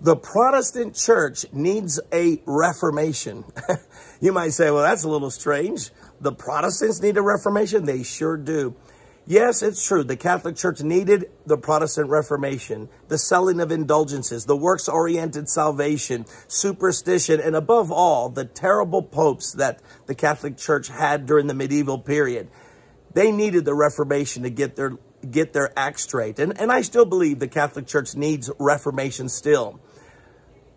The Protestant church needs a reformation. You might say, well, that's a little strange. The Protestants need a reformation? They sure do. Yes, it's true. The Catholic Church needed the Protestant Reformation, the selling of indulgences, the works-oriented salvation, superstition, and above all, the terrible popes that the Catholic Church had during the medieval period. They needed the Reformation to get their act straight. And I still believe the Catholic Church needs reformation still.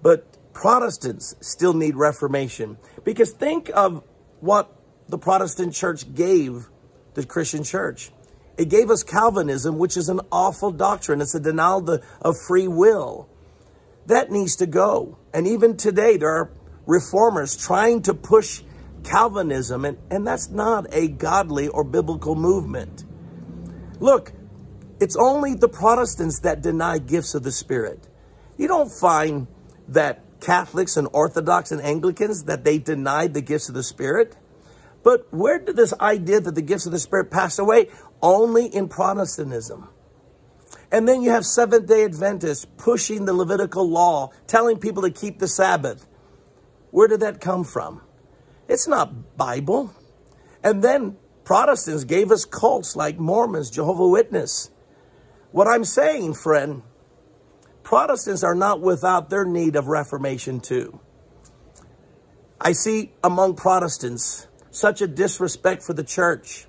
But Protestants still need reformation. Because think of what the Protestant Church gave the Christian church. It gave us Calvinism, which is an awful doctrine. It's a denial of free will. That needs to go. And even today, there are reformers trying to push Calvinism, and that's not a godly or biblical movement. Look, it's only the Protestants that deny gifts of the Spirit. You don't find that Catholics and Orthodox and Anglicans, that they denied the gifts of the Spirit. But where did this idea that the gifts of the Spirit pass away? Only in Protestantism. And then you have Seventh-day Adventists pushing the Levitical law, telling people to keep the Sabbath. Where did that come from? It's not Bible. And then Protestants gave us cults like Mormons, Jehovah's Witnesses. What I'm saying, friend, Protestants are not without their need of reformation too. I see among Protestants such a disrespect for the church.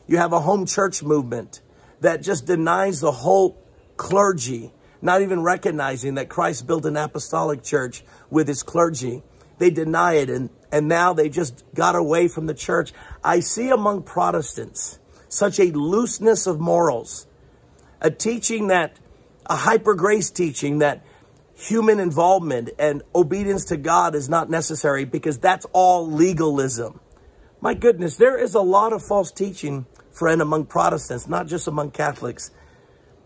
You have a home church movement that just denies the whole clergy, not even recognizing that Christ built an apostolic church with his clergy. They deny it, and now they just got away from the church. I see among Protestants such a looseness of morals, a teaching that, a hyper grace teaching that human involvement and obedience to God is not necessary because that's all legalism. My goodness, there is a lot of false teaching, friend, among Protestants, not just among Catholics.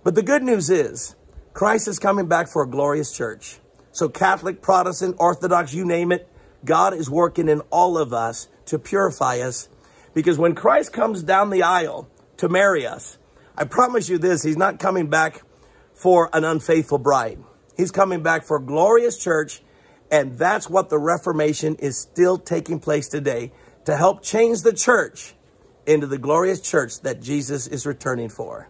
But the good news is Christ is coming back for a glorious church. So Catholic, Protestant, Orthodox, you name it, God is working in all of us to purify us. Because when Christ comes down the aisle to marry us, I promise you this, he's not coming back for an unfaithful bride. He's coming back for a glorious church. And that's what the Reformation is still taking place today, to help change the church into the glorious church that Jesus is returning for.